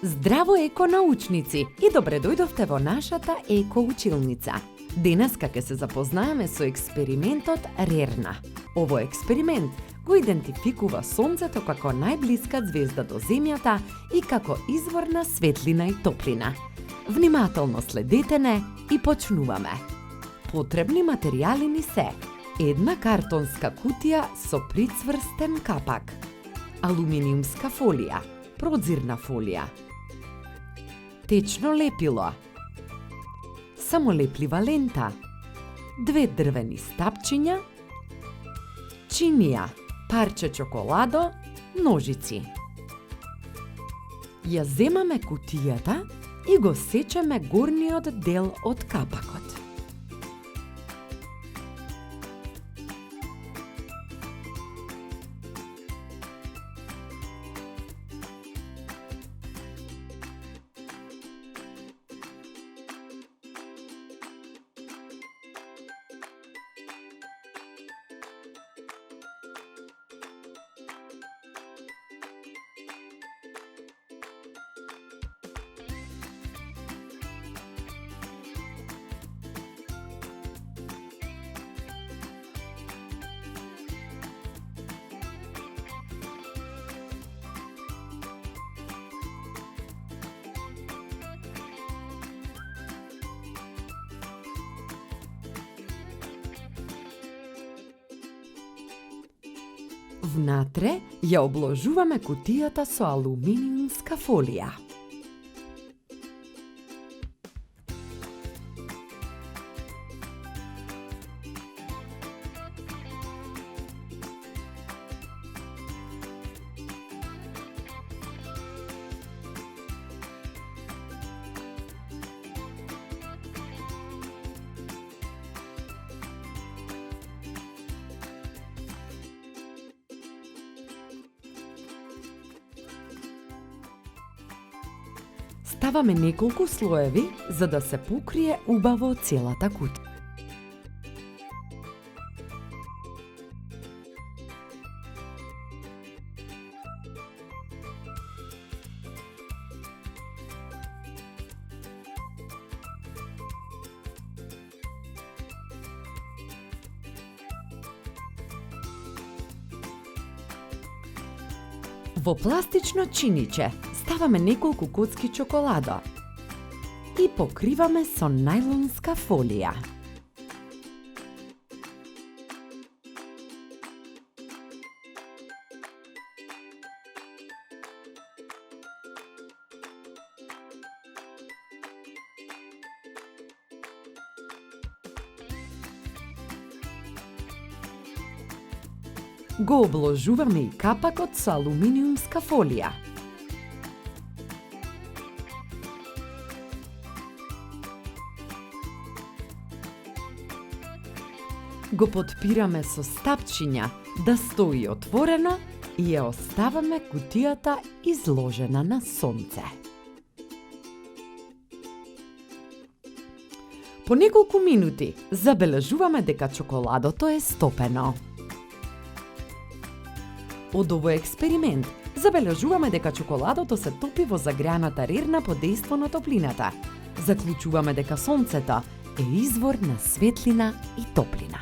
Здраво еко-научници и добре дојдовте во нашата еко-училница. Денеска ќе се запознаеме со експериментот РЕРНА. Овој експеримент го идентификува Сонцето како најблиска звезда до Земјата и како извор на светлина и топлина. Внимателно следете не и почнуваме. Потребни материјали ни се: една картонска кутија со прицврстен капак, алуминиумска фолија, прозирна фолија, течно лепило, самолеплива лента, две дрвени стапчиња, чинија, парче чоколадо, ножици. Ја земаме кутијата и го сечеме горниот дел од капакот. Внатре ја обложуваме кутијата со алуминиумска фолија. Ставаме неколку слоеви за да се покрие убаво целата кутија. Во пластично чиниче ставаме неколку коцки чоколадо и покриваме со најлонска фолија. Го обложуваме и капакот со алуминиумска фолија. Го потпираме со стапчиња да стои отворено и ја оставаме кутијата изложена на сонце. По неколку минути забележуваме дека чоколадото е стопено. Од овој експеримент забележуваме дека чоколадото се топи во загреаната рерна под дејство на топлината. Заклучуваме дека сонцето е извор на светлина и топлина.